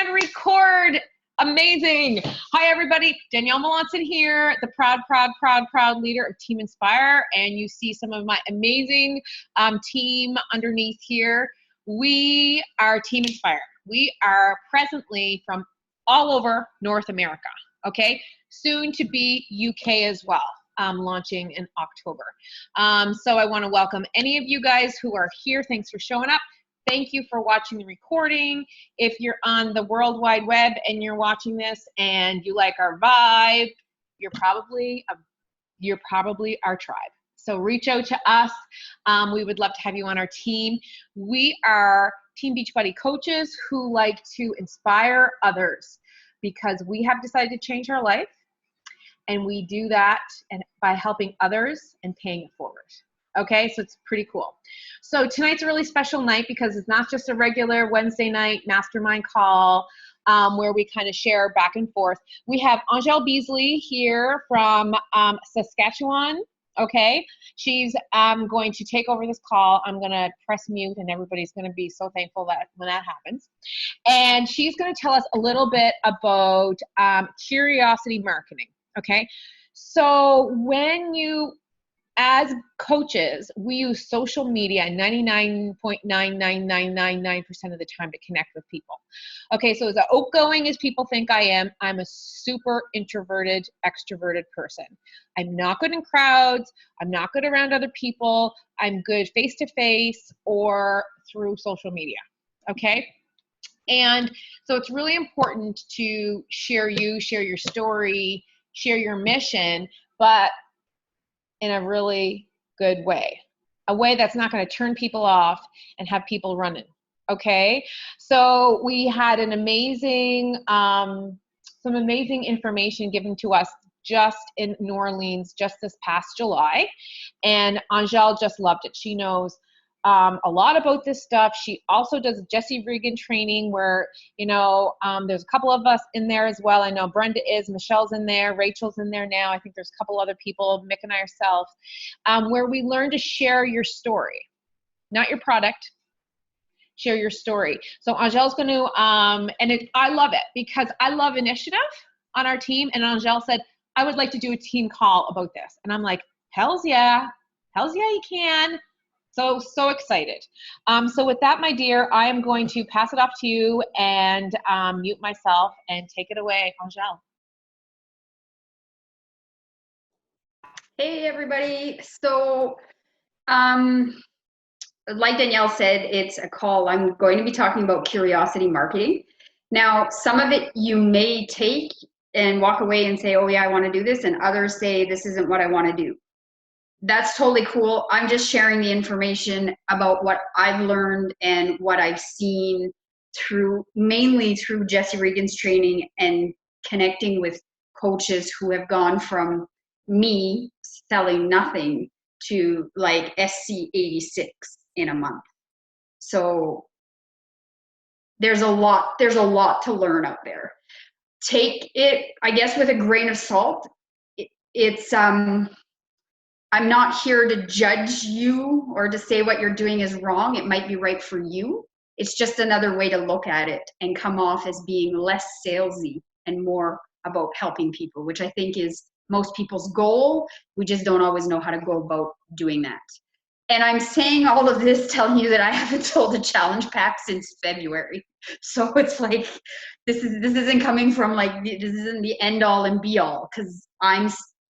and record. Amazing. Hi, everybody. Danielle Melanson here, the proud leader of Team Inspire. And you see some of my amazing team underneath here. We are Team Inspire. We are presently from all over North America, okay? Soon to be UK as well, launching in October. So I want to welcome any of you guys who are here. Thanks for showing up. Thank you for watching the recording. If you're on the World Wide Web and you're watching this and you like our vibe, you're probably our tribe. So reach out to us. We would love to have you on our team. We are Team Beachbody coaches who like to inspire others because we have decided to change our life, and we do that by helping others and paying it forward. Okay, so it's pretty cool. So tonight's a really special night because it's not just a regular Wednesday night mastermind call where we kind of share back and forth. We have Angele Beesley here from Saskatchewan. Okay, she's going to take over this call. I'm going to press mute, and everybody's going to be so thankful that when that happens. And she's going to tell us a little bit about curiosity marketing. Okay, so as coaches, we use social media 99.99999% of the time to connect with people. Okay, so as outgoing as people think I am, I'm a super introverted, extroverted person. I'm not good in crowds. I'm not good around other people. I'm good face-to-face or through social media, okay? And so it's really important to share your story, share your mission, but in a really good way, a way that's not going to turn people off and have people running. Okay, so we had an amazing, some amazing information given to us just in New Orleans just this past July, and Angele just loved it. She knows a lot about this stuff. She also does Jesse Regan training where, you know, there's a couple of us in there as well. I know Brenda is, Michelle's in there, Rachel's in there now. I think there's a couple other people, Mick and I ourselves, where we learn to share your story, not your product, share your story. So Angele's going to, I love it because I love initiative on our team. And Angele said, I would like to do a team call about this. And I'm like, hells yeah, you can. So excited. So with that, my dear, I am going to pass it off to you and mute myself and take it away, Angele. Hey, everybody. So like Danielle said, it's a call. I'm going to be talking about curiosity marketing. Now, some of it you may take and walk away and say, oh yeah, I want to do this. And others say, this isn't what I want to do. That's totally cool. I'm just sharing the information about what I've learned and what I've seen mainly through Jesse Regan's training and connecting with coaches who have gone from me selling nothing to like SC86 in a month. So there's a lot to learn out there. Take it, I guess, with a grain of salt. I'm not here to judge you or to say what you're doing is wrong. It might be right for you. It's just another way to look at it and come off as being less salesy and more about helping people, which I think is most people's goal. We just don't always know how to go about doing that. And I'm saying all of this telling you that I haven't sold a challenge pack since February. So it's like, this isn't coming from like, this isn't the end all and be all, because I'm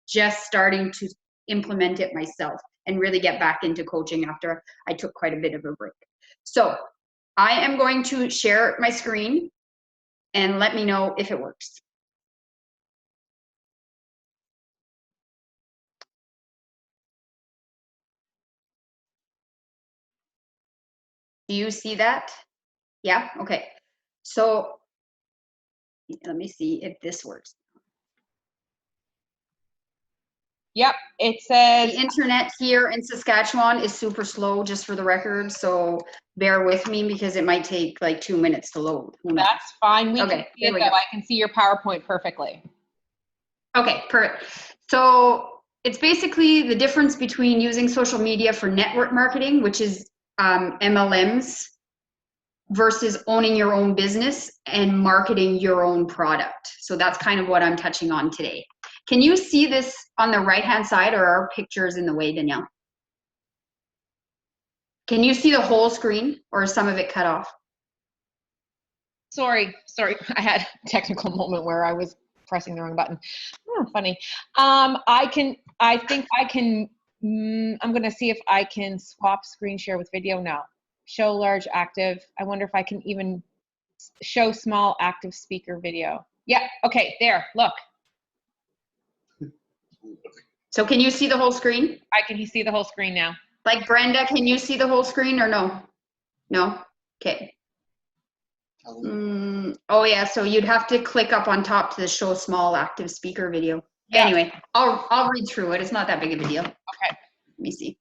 just starting to implement it myself and really get back into coaching after I took quite a bit of a break. So I am going to share my screen and let me know if it works. Do you see that? Yeah, okay. So let me see if this works. Yep, it says... The internet here in Saskatchewan is super slow, just for the record, so bear with me because it might take like 2 minutes to load. That's fine. We can see it, though. I can see your PowerPoint perfectly. Okay, perfect. So it's basically the difference between using social media for network marketing, which is MLMs, versus owning your own business and marketing your own product. So that's kind of what I'm touching on today. Can you see this on the right-hand side, or are pictures in the way, Danielle? Can you see the whole screen, or is some of it cut off? Sorry. I had a technical moment where I was pressing the wrong button. Oh, funny. I'm going to see if I can swap screen share with video now. Show large active. I wonder if I can even show small active speaker video. Yeah, okay, there, look. So can you see the whole screen? I can see the whole screen now. Like Brenda, can you see the whole screen or no? No? Okay. Oh yeah, so you'd have to click up on top to the show small active speaker video. Yeah. Anyway, I'll read through it. It's not that big of a deal. Okay. Let me see.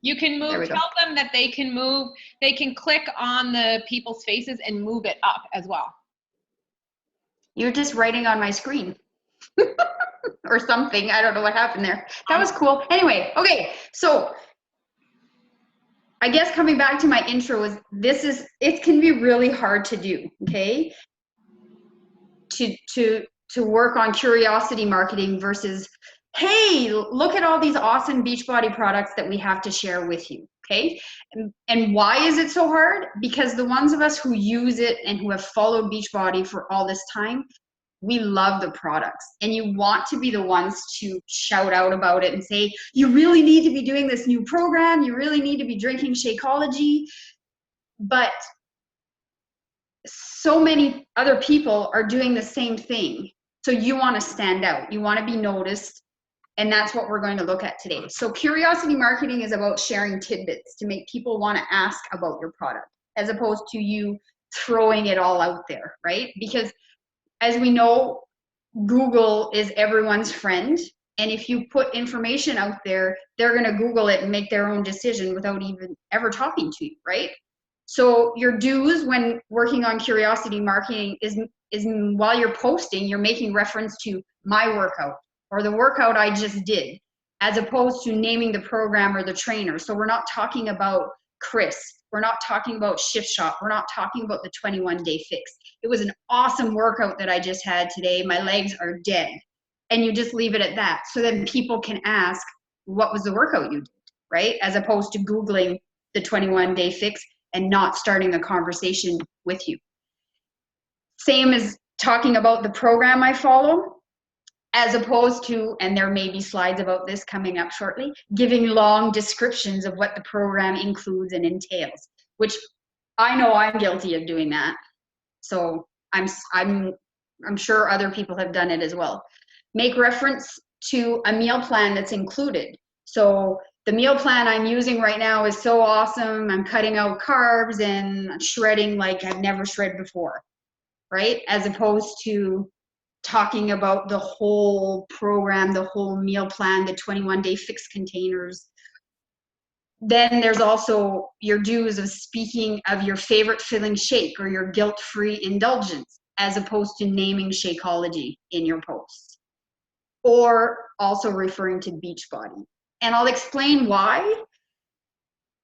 You can move, tell them that they can move, they can click on the people's faces and move it up as well. You're just writing on my screen. Or something. I don't know what happened there. That was cool. Anyway, okay, so I guess coming back to my intro is it can be really hard to do, okay? To work on curiosity marketing versus, hey, look at all these awesome Beachbody products that we have to share with you, okay? And why is it so hard? Because the ones of us who use it and who have followed Beachbody for all this time, we love the products, and you want to be the ones to shout out about it and say, you really need to be doing this new program, you really need to be drinking Shakeology. But so many other people are doing the same thing. So you want to stand out, you want to be noticed, and that's what we're going to look at today. So curiosity marketing is about sharing tidbits to make people want to ask about your product, as opposed to you throwing it all out there, right? Because as we know, Google is everyone's friend. And if you put information out there, they're going to Google it and make their own decision without even ever talking to you, right? So your do's when working on curiosity marketing is while you're posting, you're making reference to my workout or the workout I just did, as opposed to naming the program or the trainer. So we're not talking about Chris. We're not talking about Shift Shop. We're not talking about the 21-day fix. It was an awesome workout that I just had today. My legs are dead. And you just leave it at that. So then people can ask, what was the workout you did, right? As opposed to Googling the 21-day fix and not starting a conversation with you. Same as talking about the program I follow, as opposed to, and there may be slides about this coming up shortly, giving long descriptions of what the program includes and entails, which I know I'm guilty of doing that. So I'm sure other people have done it as well. Make reference to a meal plan that's included. So the meal plan I'm using right now is so awesome. I'm cutting out carbs and shredding like I've never shredded before, right? As opposed to talking about the whole program, the whole meal plan, the 21-day fix containers. Then there's also your do's of speaking of your favorite filling shake or your guilt-free indulgence, as opposed to naming Shakeology in your posts, or also referring to Beachbody. And I'll explain why.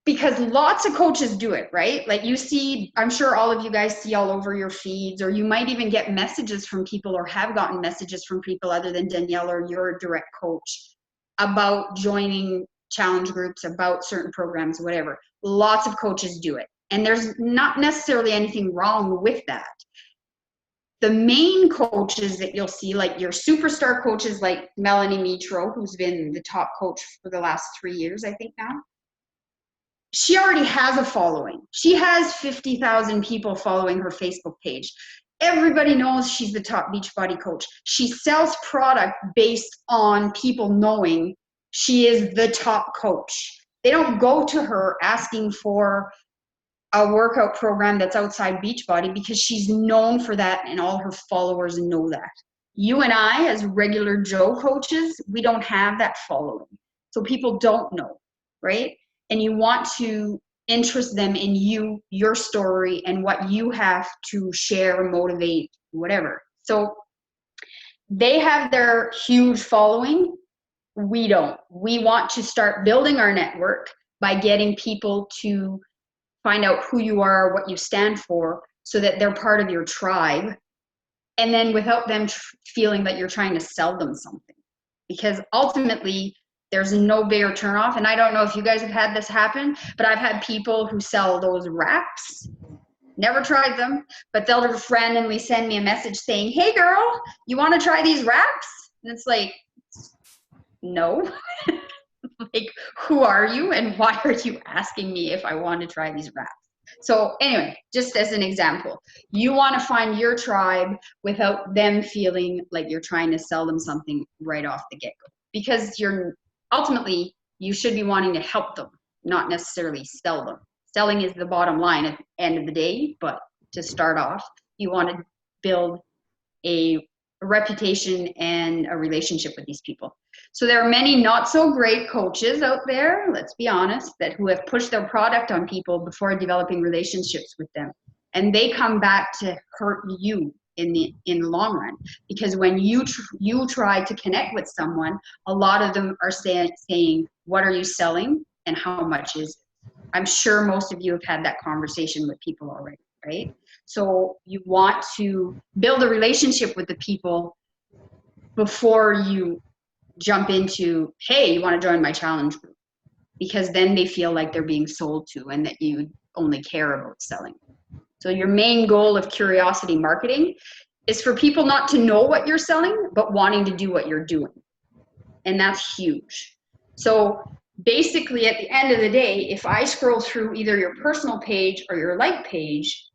Because lots of coaches do it, right? Like you see, I'm sure all of you guys see all over your feeds, or you might even get messages from people or have gotten messages from people other than Danielle or your direct coach about joining challenge groups, about certain programs, whatever. Lots of coaches do it. And there's not necessarily anything wrong with that. The main coaches that you'll see, like your superstar coaches like Melanie Mitro, who's been the top coach for the last 3 years, I think now. She already has a following. She has 50,000 people following her Facebook page. Everybody knows she's the top Beachbody coach. She sells product based on people knowing she is the top coach. They don't go to her asking for a workout program that's outside Beachbody because she's known for that and all her followers know that. You and I, as regular Joe coaches, we don't have that following. So people don't know, right? And you want to interest them in you, your story, and what you have to share, motivate, whatever. So they have their huge following. We don't. We want to start building our network by getting people to find out who you are, what you stand for, so that they're part of your tribe. And then without them feeling that you're trying to sell them something. Because ultimately, there's no bigger turnoff. And I don't know if you guys have had this happen, but I've had people who sell those wraps. Never tried them, but they'll just randomly send me a message saying, hey girl, you want to try these wraps? And it's like, no. Like, who are you and why are you asking me if I want to try these wraps? So anyway, just as an example, you want to find your tribe without them feeling like you're trying to sell them something right off the get-go. Because ultimately, you should be wanting to help them, not necessarily sell them. Selling is the bottom line at the end of the day, but to start off, you want to build a reputation and a relationship with these people. So there are many not so great coaches out there, let's be honest, who have pushed their product on people before developing relationships with them. And they come back to hurt you in the long run, because when you try to connect with someone, a lot of them are saying, what are you selling and how much is it? I'm sure most of you have had that conversation with people already, right? So you want to build a relationship with the people before you jump into, hey, you want to join my challenge group? Because then they feel like they're being sold to and that you only care about selling. So your main goal of curiosity marketing is for people not to know what you're selling, but wanting to do what you're doing. And that's huge. So basically, at the end of the day, if I scroll through either your personal page or your like page,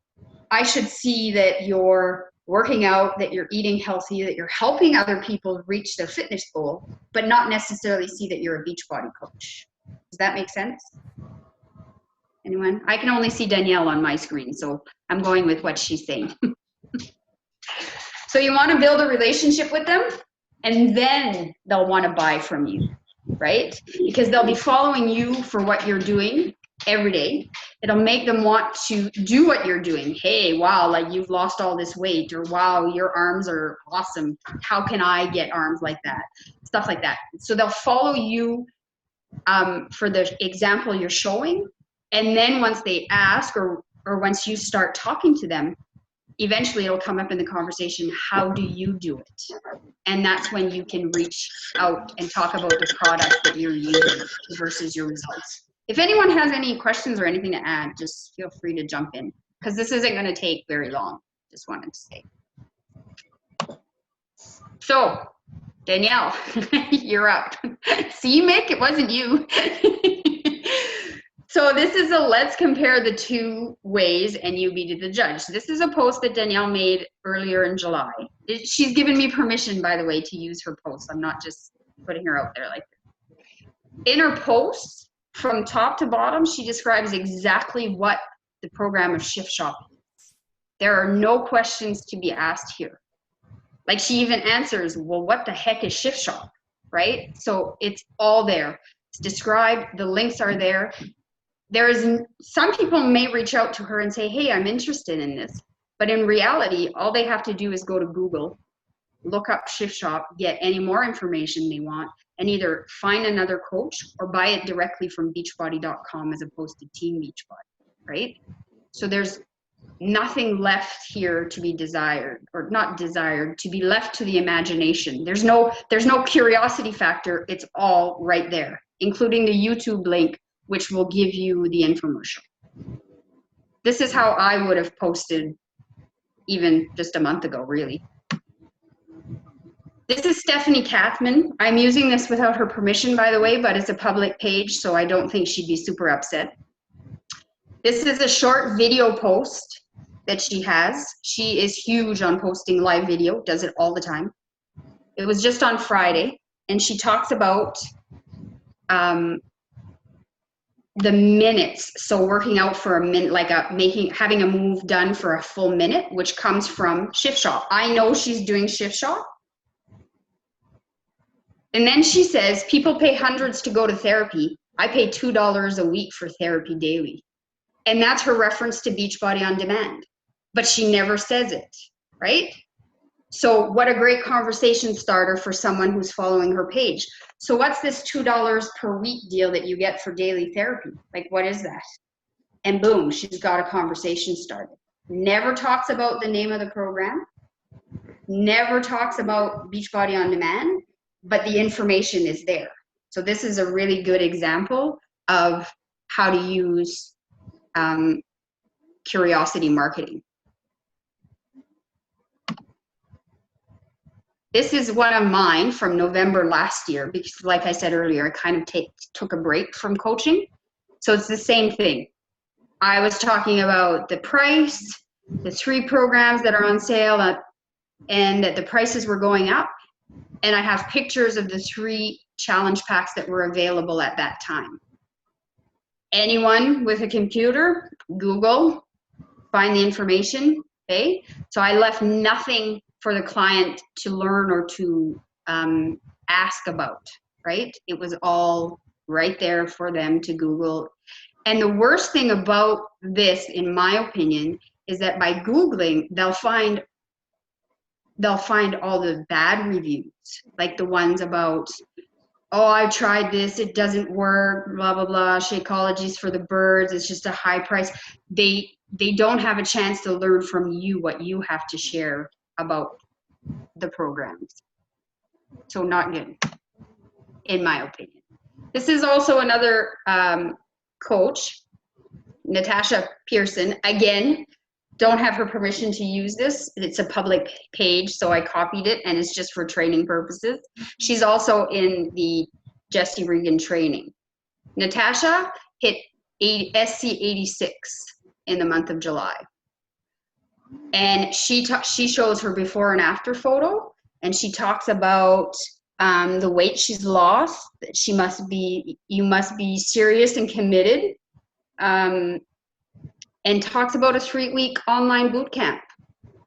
I should see that you're working out, that you're eating healthy, that you're helping other people reach their fitness goal, but not necessarily see that you're a Beachbody coach. Does that make sense? Anyone? I can only see Danielle on my screen, so I'm going with what she's saying. So you want to build a relationship with them, and then they'll want to buy from you, right? Because they'll be following you for what you're doing every day. It'll make them want to do what you're doing. Hey, wow, like you've lost all this weight, or wow, your arms are awesome. How can I get arms like that? Stuff like that. So they'll follow you for the example you're showing. And then once they ask, or once you start talking to them, eventually it'll come up in the conversation, how do you do it? And that's when you can reach out and talk about the product that you're using versus your results. If anyone has any questions or anything to add, just feel free to jump in, because this isn't going to take very long. Just wanted to say. So, Danielle, you're up. See, Mick, it wasn't you. So this is a let's compare the two ways and you be the judge. This is a post that Danielle made earlier in July. She's given me permission, by the way, to use her post. I'm not just putting her out there like this. In her post, from top to bottom, she describes exactly what the program of Shift Shop is. There are no questions to be asked here. Like, she even answers, well, what the heck is Shift Shop, right? So it's all there. It's described, the links are there. Some people may reach out to her and say, hey, I'm interested in this. But in reality, all they have to do is go to Google, look up Shift Shop, get any more information they want, and either find another coach or buy it directly from beachbody.com as opposed to Team Beachbody, right? So there's nothing left here to be desired, or not desired, to be left to the imagination. There's no curiosity factor. It's all right there, including the YouTube link, which will give you the infomercial. This is how I would have posted even just a month ago, really. This is Stephanie Kathman. I'm using this without her permission, by the way, but it's a public page, so I don't think she'd be super upset. This is a short video post that she has. She is huge on posting live video, does it all the time. It was just on Friday, and she talks about the minutes. So working out for a minute, like having a move done for a full minute, which comes from Shift Shop. I know she's doing Shift Shop. And then she says, people pay hundreds to go to therapy. I pay $2 a week for therapy daily. And that's her reference to Beachbody On Demand. But she never says it, right? So what a great conversation starter for someone who's following her page. So what's this $2 per week deal that you get for daily therapy? Like, what is that? and boom, she's got a conversation started. Never talks about the name of the program, never talks about Beachbody On Demand, but the information is there. So this is a really good example of how to use curiosity marketing. This is one of mine from November last year, because like I said earlier, I kind of took a break from coaching. So it's the same thing. I was talking about the price, the 3 programs that are on sale, and that the prices were going up. And I have pictures of the 3 challenge packs that were available at that time. Anyone with a computer, Google, find the information, okay? So I left nothing for the client to learn or to ask about, right? It was all right there for them to Google. And the worst thing about this, in my opinion, is that by Googling, they'll find all the bad reviews, like the ones about, oh, I tried this, it doesn't work, blah, blah, blah, Shakeology's for the birds, it's just a high price. They don't have a chance to learn from you what you have to share about the programs. So not good, in my opinion. This is also another coach, Natasha Pearson. Again, don't have her permission to use this. It's a public page, so I copied it, and it's just for training purposes. She's also in the Jesse Regan training. Natasha hit SC 86 in the month of July. And she shows her before and after photo, and she talks about the weight she's lost. You must be serious and committed. And talks about a 3-week online boot camp.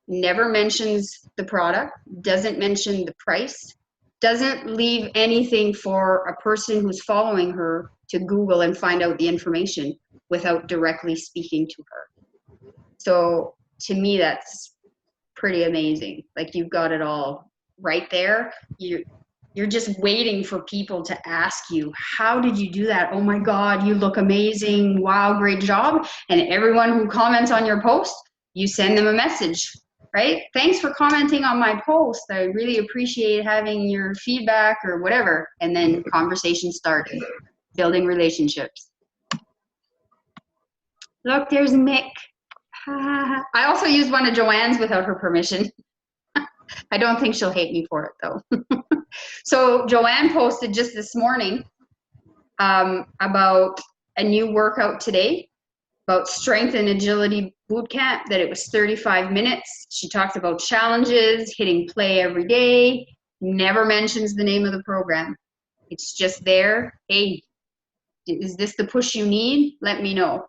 Never mentions the product, doesn't mention the price, doesn't leave anything for a person who's following her to Google and find out the information without directly speaking to her. So to me, that's pretty amazing. Like, you've got it all right there. You're just waiting for people to ask you, how did you do that? Oh my God, you look amazing. Wow, great job. And everyone who comments on your post, you send them a message, right? Thanks for commenting on my post. I really appreciate having your feedback or whatever. And then conversation started, building relationships. Look, there's Mick. I also used one of Joanne's without her permission. I don't think she'll hate me for it though. So Joanne posted just this morning about a new workout today, about strength and agility boot camp, that it was 35 minutes. She talked about challenges, hitting play every day, never mentions the name of the program. It's just there. Hey, is this the push you need? Let me know.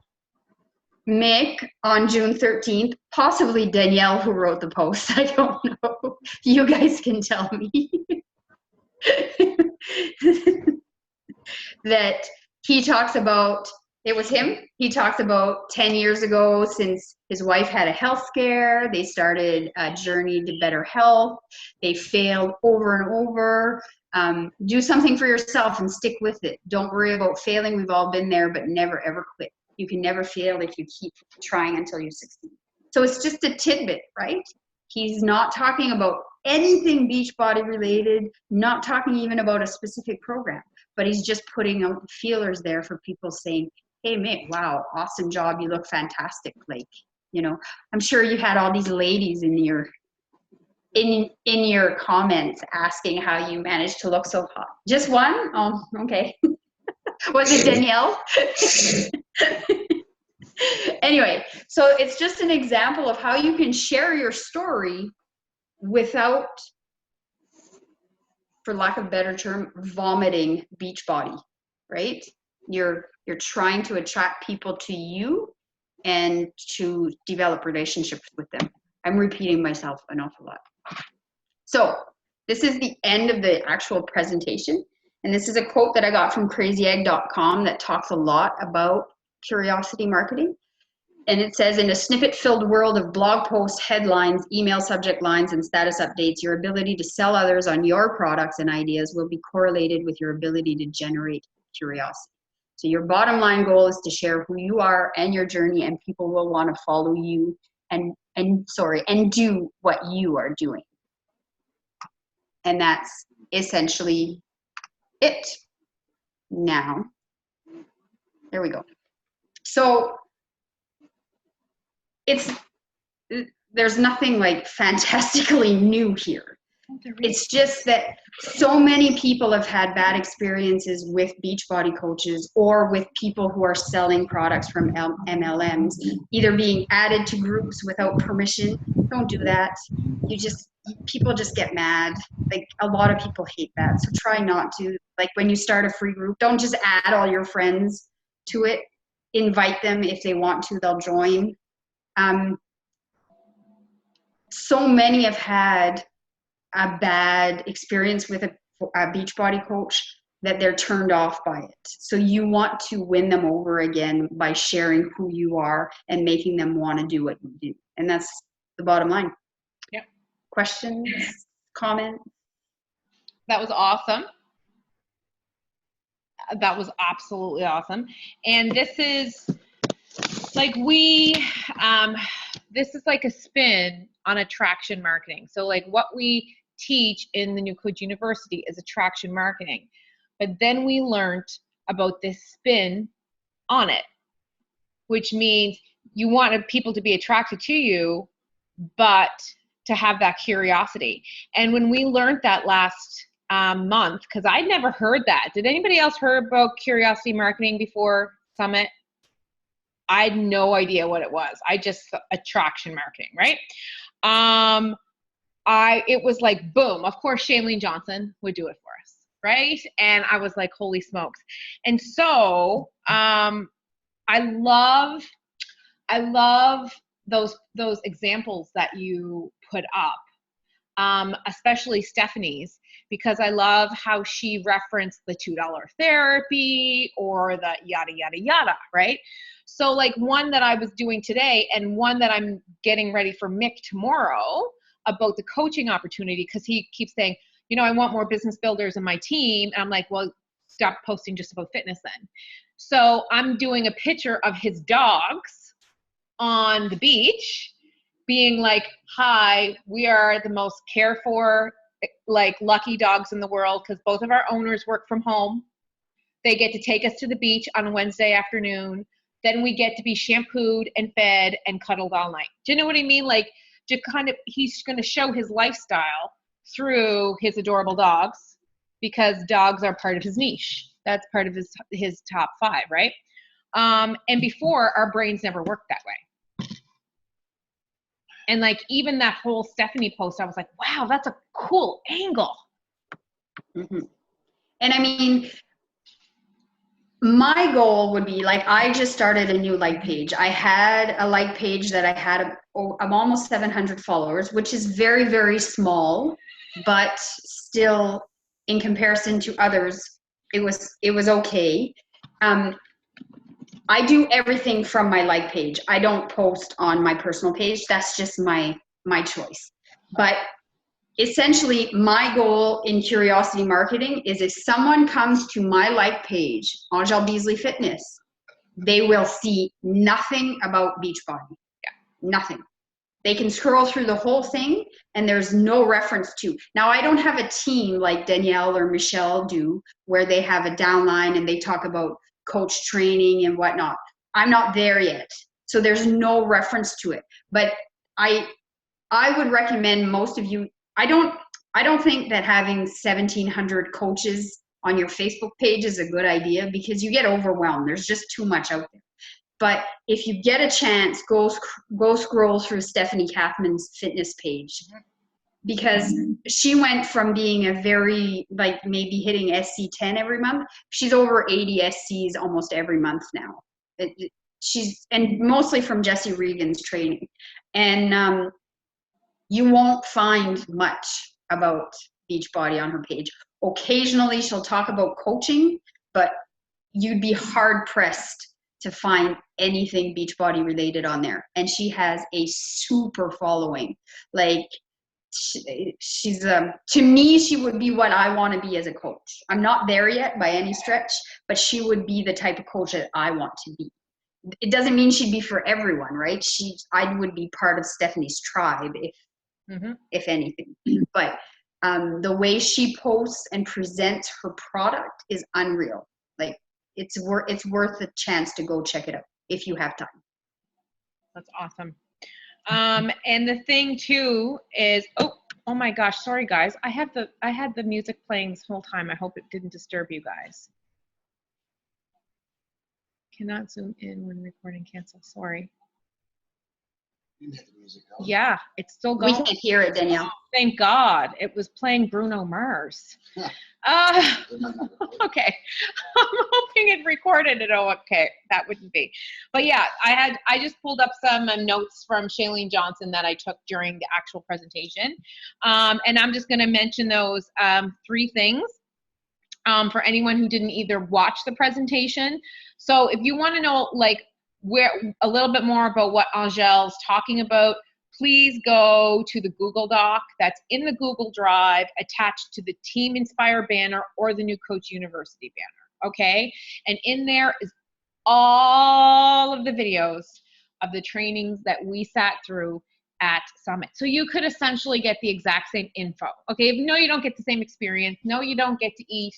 Mick on June 13th, possibly Danielle who wrote the post, I don't know. You guys can tell me. That he talks about, it was him, he talks about 10 years ago, since his wife had a health scare, they started a journey to better health. They failed over and over. Do something for yourself and stick with it. Don't worry about failing. We've all been there, but never ever quit. You can never fail if you keep trying until you succeed. So it's just a tidbit, right? He's not talking about anything Beachbody related, not talking even about a specific program, but he's just putting out feelers there for people saying, hey, Mick, wow, awesome job. You look fantastic. Like, you know, I'm sure you had all these ladies in your comments asking how you managed to look so hot. Just one? Oh, okay. Was it Danielle? Anyway, so it's just an example of how you can share your story without, for lack of a better term, vomiting Beachbody, right? You're trying to attract people to you and to develop relationships with them. I'm repeating myself an awful lot. So this is the end of the actual presentation. And this is a quote that I got from crazyegg.com that talks a lot about curiosity marketing. And it says, in a snippet-filled world of blog posts, headlines, email subject lines, and status updates, your ability to sell others on your products and ideas will be correlated with your ability to generate curiosity. So your bottom line goal is to share who you are and your journey, and people will want to follow you and do what you are doing. And that's essentially it. Now, there we go. So there's nothing like fantastically new here. It's just that so many people have had bad experiences with Beachbody coaches or with people who are selling products from MLMs, either being added to groups without permission. Don't do that. People just get mad. Like, a lot of people hate that. So try not to. Like, when you start a free group, don't just add all your friends to it. Invite them. If they want to, they'll join. So many have had a bad experience with a Beachbody coach that they're turned off by it. So you want to win them over again by sharing who you are and making them want to do what you do. And that's the bottom line. Yep. Questions, comments? That was awesome. That was absolutely awesome. And this is like this is like a spin on attraction marketing. So like what we teach in the New Coach University is attraction marketing. But then we learned about this spin on it, which means you want people to be attracted to you, but to have that curiosity. And when we learned that last month, because I'd never heard that. Did anybody else heard about curiosity marketing before Summit? I had no idea what it was. I just attraction marketing, right? It was like, boom, of course, Shailene Johnson would do it for us, right? And I was like, holy smokes. And so I love those examples that you put up, especially Stephanie's, because I love how she referenced the $2 therapy or the yada, yada, yada, right? So like one that I was doing today and one that I'm getting ready for Mick tomorrow about the coaching opportunity, because he keeps saying, you know, I want more business builders in my team. And I'm like, well, stop posting just about fitness then. So I'm doing a picture of his dogs on the beach being like, hi, we are the most cared for, like lucky dogs in the world because both of our owners work from home. They get to take us to the beach on a Wednesday afternoon. Then we get to be shampooed and fed and cuddled all night. Do you know what I mean? Like, just kind of, he's going to show his lifestyle through his adorable dogs, because dogs are part of his niche. That's part of his top 5, right? And before, our brains never worked that way. And like, even that whole Stephanie post, I was like, wow, that's a cool angle. Mm-hmm. And I mean, my goal would be, like, I just started a new like page. I had a like page that I had, I'm almost 700 followers, which is very, very small, but still in comparison to others, it was okay. I do everything from my like page. I don't post on my personal page. That's just my choice. But essentially, my goal in curiosity marketing is if someone comes to my like page, Angele Beesley Fitness, they will see nothing about Beachbody. Yeah, nothing. They can scroll through the whole thing and there's no reference to. Now, I don't have a team like Danielle or Michelle do, where they have a downline and they talk about coach training and whatnot. I'm not there yet. So there's no reference to it. But I would recommend most of you, I don't think that having 1,700 coaches on your Facebook page is a good idea, because you get overwhelmed. There's just too much out there. But if you get a chance, go scroll through Stephanie Kathman's fitness page, because she went from being a very, like, maybe hitting SC10 every month. She's over 80 SCs almost every month now. And mostly from Jesse Regan's training. And you won't find much about Beachbody on her page. Occasionally she'll talk about coaching, but you'd be hard pressed to find anything Beachbody related on there. And she has a super following. Like, she's to me, she would be what I want to be as a coach. I'm not there yet by any stretch, but she would be the type of coach that I want to be. It doesn't mean she'd be for everyone, right? I would be part of Stephanie's tribe if anything. But the way she posts and presents her product is unreal. Like it's worth a chance to go check it out if you have time. That's awesome. And the thing too is, oh my gosh, sorry guys. I had the music playing this whole time. I hope it didn't disturb you guys. Cannot zoom in when recording, cancel, sorry. You didn't have the music going. Yeah, it's still going. We can't hear it, Danielle. Oh, thank God. It was playing Bruno Mars. Okay. I'm hoping it recorded it. Oh, okay. That wouldn't be. But yeah, I just pulled up some notes from Shailene Johnson that I took during the actual presentation. And I'm just going to mention those 3 things for anyone who didn't either watch the presentation. So if you want to know like where a little bit more about what Angele's talking about, please go to the Google Doc that's in the Google Drive attached to the Team Inspire banner or the New Coach University banner, okay? And in there is all of the videos of the trainings that we sat through at Summit. So you could essentially get the exact same info, okay? No, you don't get the same experience. No, you don't get to eat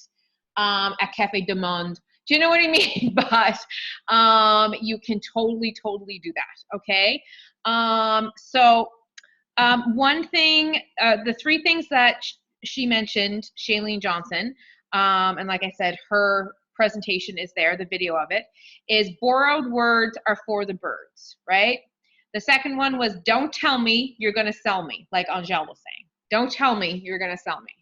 at Cafe du Monde. Do you know what I mean? But you can totally do that, okay? One thing, the 3 things that she mentioned, Shailene Johnson, and like I said, her presentation is there, the video of it, is borrowed words are for the birds, right? The second one was don't tell me you're going to sell me, like Angele was saying. Don't tell me you're going to sell me.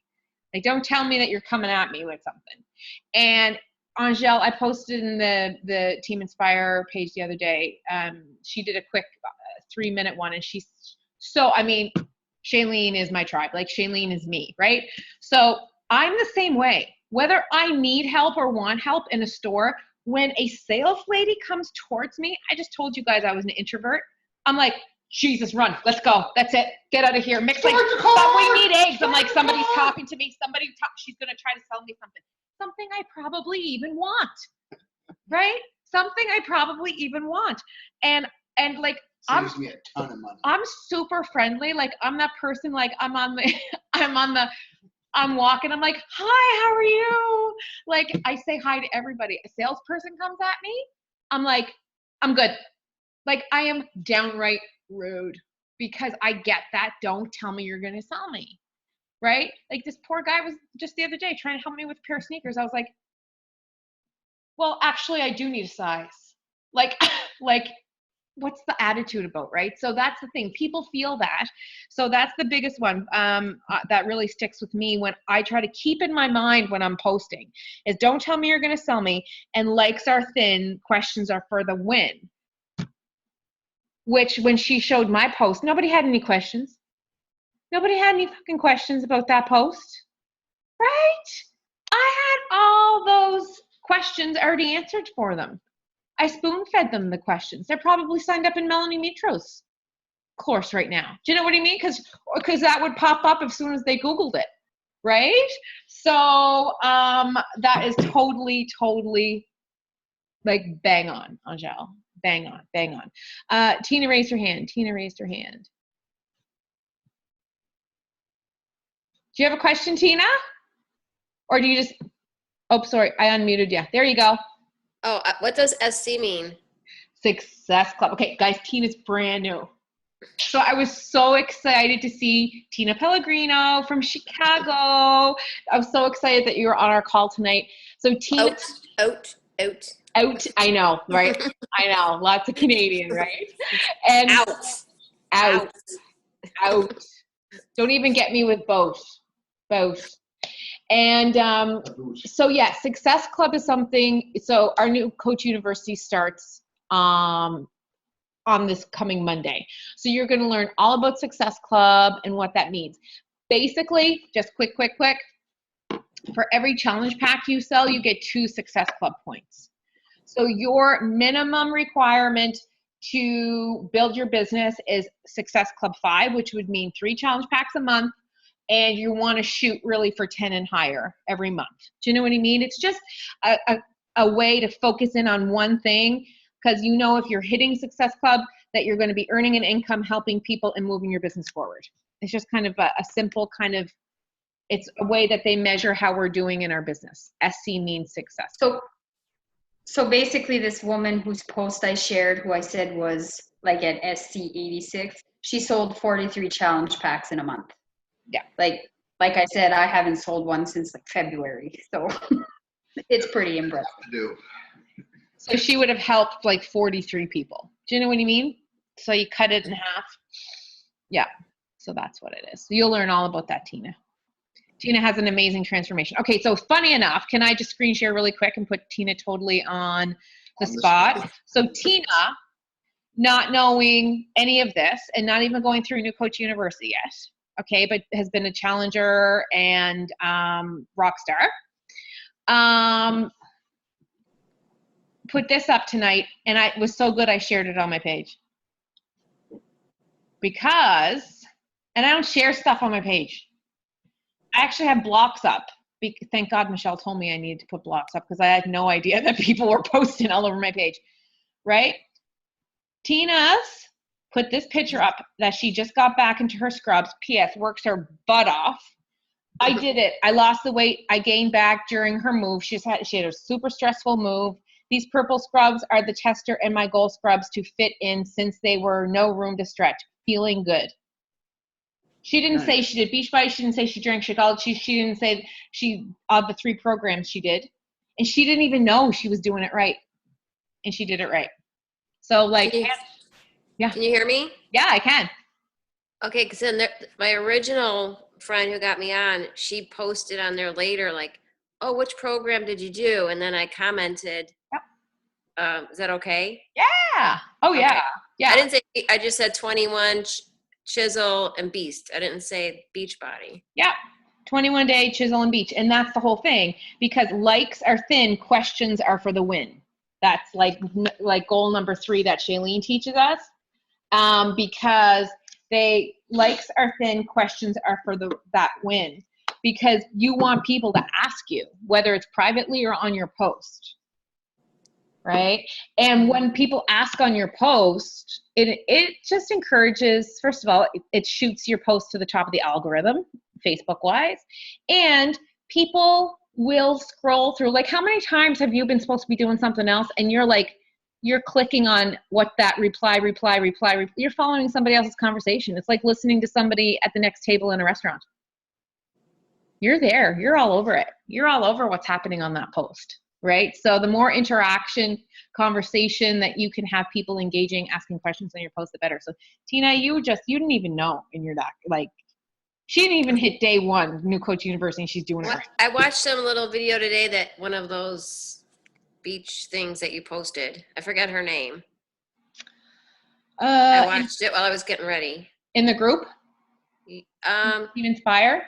Like, don't tell me that you're coming at me with something. And Angele, I posted in the Team Inspire page the other day. She did a quick 3-minute one, and she's so, I mean, Shailene is my tribe. Like Shailene is me, right? So I'm the same way. Whether I need help or want help in a store, when a sales lady comes towards me, I just told you guys I was an introvert. I'm like, Jesus, run, let's go. That's it. Get out of here. Mixing. But we need eggs. I'm like, somebody's talking to me. She's going to try to sell me something. Something I probably even want, right? Something I probably even want. And like, Saves me a ton of money. I'm super friendly. Like I'm that person, like I'm walking, I'm like, hi, how are you? Like I say hi to everybody. A salesperson comes at me, I'm like, I'm good. Like I am downright rude because I get that. Don't tell me you're going to sell me. Right? Like this poor guy was just the other day trying to help me with a pair of sneakers. I was like, well, actually I do need a size. Like what's the attitude about, right? So that's the thing. People feel that. So that's the biggest one that really sticks with me when I try to keep in my mind when I'm posting is don't tell me you're going to sell me, and likes are thin, questions are for the win. Which when she showed my post, nobody had any questions. Nobody had any fucking questions about that post, right? I had all those questions already answered for them. I spoon-fed them the questions. They're probably signed up in Melanie Mitro's course right now. Do you know what I mean? Because that would pop up as soon as they Googled it, right? So that is totally like bang on, Angele. Bang on. Tina raised her hand. Do you have a question, Tina? Or do you just, oh, sorry, I unmuted you. There you go. Oh, what does SC mean? Success Club. Okay, guys, Tina's brand new. So I was so excited to see Tina Pellegrino from Chicago. I was so excited that you were on our call tonight. So Tina. Out. I know, right? I know, lots of Canadian, right? And out. Don't even get me with both. And so yeah, Success Club is something, so our New Coach University starts on this coming Monday. So you're gonna learn all about Success Club and what that means. Basically, just quick. For every challenge pack you sell, you get 2 Success Club points. So your minimum requirement to build your business is Success Club 5, which would mean 3 challenge packs a month, and you want to shoot really for 10 and higher every month. Do you know what I mean? It's just a way to focus in on one thing, because you know if you're hitting Success Club that you're going to be earning an income, helping people, and moving your business forward. It's just kind of a simple kind of, it's a way that they measure how we're doing in our business. SC means success. So basically this woman whose post I shared, who I said was like at SC 86, she sold 43 challenge packs in a month. Yeah. Like I said, I haven't sold one since like February. So it's pretty impressive. So she would have helped like 43 people. Do you know what I mean? So you cut it in half. Yeah. So that's what it is. So you'll learn all about that, Tina. Tina has an amazing transformation. Okay, so funny enough, can I just screen share really quick and put Tina totally on the spot? So Tina, not knowing any of this and not even going through New Coach University yet, okay, but has been a challenger and rock star. Put this up tonight, and it was so good I shared it on my page. Because, and I don't share stuff on my page. I actually have blocks up. Thank God Michelle told me I needed to put blocks up because I had no idea that people were posting all over my page, right? Tina's put this picture up that she just got back into her scrubs. P.S. works her butt off. I did it. I lost the weight. I gained back during her move. She had a super stressful move. These purple scrubs are the tester and my goal scrubs to fit in since they were no room to stretch. Feeling good. She didn't say she did Beachbody. She didn't say she drank Shakeology. She didn't say she, of the 3 programs she did. And she didn't even know she was doing it right. And she did it right. So like, yeah. Can you hear me? Yeah, I can. Okay, because then my original friend who got me on, she posted on there later like, oh, which program did you do? And then I commented, yep. Is that okay? Yeah. Oh, yeah. Okay. Yeah. I didn't say, I just said 21, Chisel, and Beast. I didn't say Beachbody. Yeah. 21-day Chisel and Beach. And that's the whole thing, because likes are thin, questions are for the win. That's like goal number 3 that Shailene teaches us. Because likes are thin, questions are for that win. Because you want people to ask you, whether it's privately or on your post. Right? And when people ask on your post, it just encourages, first of all, it shoots your post to the top of the algorithm, Facebook-wise, and people will scroll through. Like, how many times have you been supposed to be doing something else and you're clicking on what that reply, you're following somebody else's conversation. It's like listening to somebody at the next table in a restaurant. You're there. You're all over it. You're all over what's happening on that post. Right? So the more interaction, conversation that you can have people engaging, asking questions on your post, the better. So Tina, you didn't even know in your doc, like she didn't even hit day 1, New Coach University, and she's doing it right. I watched some little video today that one of those beach things that you posted. I forgot her name. I watched it while I was getting ready. In the group? Team Inspire?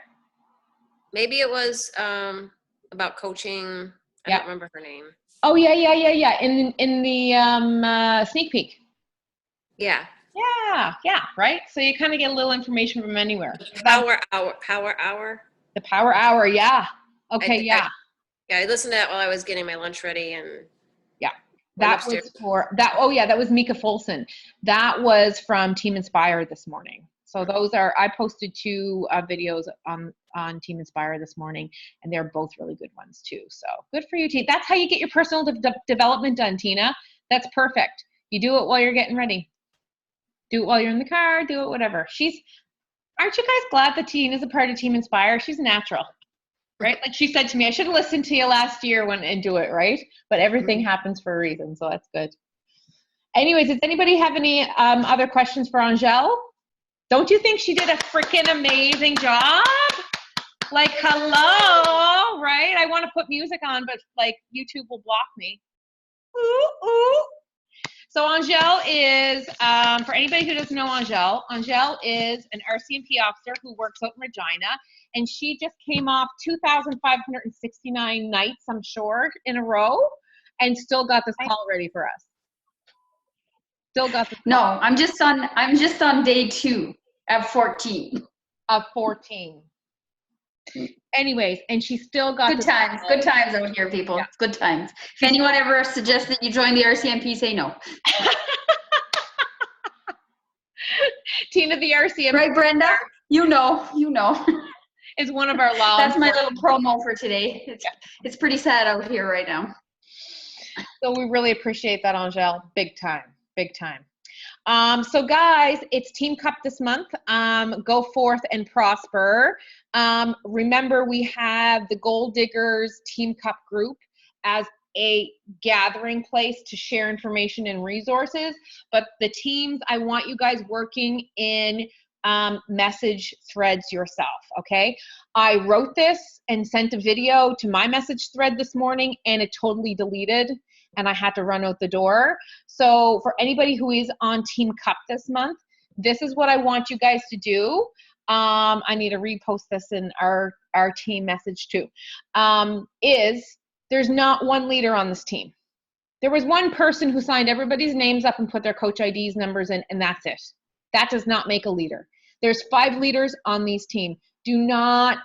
Maybe it was about coaching. I don't remember her name. Oh yeah. In the sneak peek. Yeah. Yeah. Right. So you kind of get a little information from anywhere. Power hour. The Power Hour. Yeah. Okay. I listened to that while I was getting my lunch ready, and that was for that. Oh yeah, that was Mika Folson. That was from Team Inspire this morning. So I posted 2 videos on Team Inspire this morning, and they're both really good ones too. So good for you, Tina. That's how you get your personal development done, Tina. That's perfect. You do it while you're getting ready. Do it while you're in the car. Do it whatever. Aren't you guys glad that Tina's a part of Team Inspire? She's natural, right? Like she said to me, I should have listened to you last year and do it, right? But everything happens for a reason, so that's good. Anyways, does anybody have any other questions for Angele? Don't you think she did a freaking amazing job? Like, hello, right? I want to put music on, but like YouTube will block me. Ooh. So Angele is, for anybody who doesn't know Angele is an RCMP officer who works out in Regina, and she just came off 2,569 nights, I'm sure, in a row, and still got this call ready for us. Still got the No, I'm just on day 2 of 14. of 14. Anyways, and she still got Good times out here, people. Yeah. It's good times. If anyone ever suggests that you join the RCMP, say no. Tina, the RCMP. Right, Brenda? You know. Is one of our law. That's my little promo for today. It's pretty sad out here right now. So we really appreciate that, Angele. Big time. So guys, it's Team Cup this month. Go forth and prosper. Remember, we have the Gold Diggers Team Cup group as a gathering place to share information and resources. But the teams, I want you guys working in message threads yourself, okay? I wrote this and sent a video to my message thread this morning, and it totally deleted, and I had to run out the door. So for anybody who is on Team Cup this month, this is what I want you guys to do. I need to repost this in our team message too. There's not one leader on this team. There was one person who signed everybody's names up and put their coach IDs numbers in, and that's it. That does not make a leader. There's 5 leaders on these team. Do not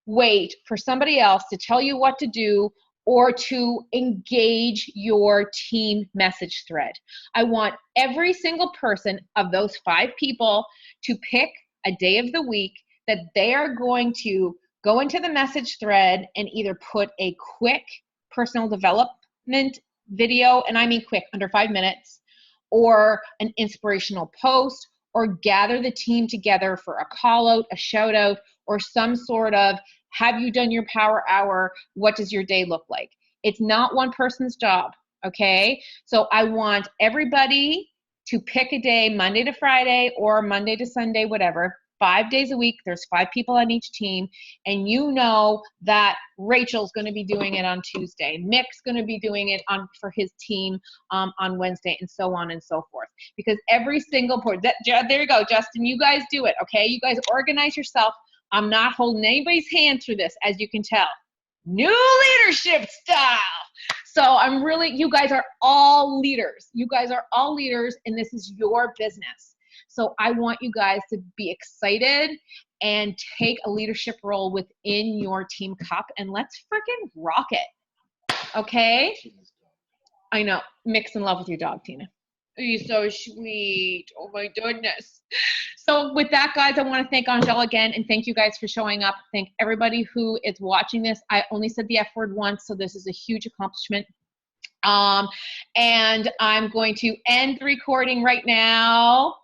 wait for somebody else to tell you what to do or to engage your team message thread. I want every single person of those 5 people to pick a day of the week that they are going to go into the message thread and either put a quick personal development video, and I mean quick, under 5 minutes, or an inspirational post, or gather the team together for a call out, a shout out, or some sort of, have you done your power hour? What does your day look like? It's not one person's job, okay? So I want everybody to pick a day, Monday to Friday or Monday to Sunday, whatever, 5 days a week. There's 5 people on each team, and you know that Rachel's going to be doing it on Tuesday. Mick's going to be doing it for his team on Wednesday, and so on and so forth. Because every single point, there you go, Justin, you guys do it, okay? You guys organize yourself. I'm not holding anybody's hand through this, as you can tell. New leadership style. So you guys are all leaders. You guys are all leaders, and this is your business. So I want you guys to be excited and take a leadership role within your Team Cup, and let's freaking rock it. Okay? I know. Mick's in love with your dog, Tina. You're so sweet. Oh my goodness. So with that, guys, I want to thank Angele again, and thank you guys for showing up. Thank everybody who is watching this. I only said the F word once, so this is a huge accomplishment. And I'm going to end the recording right now.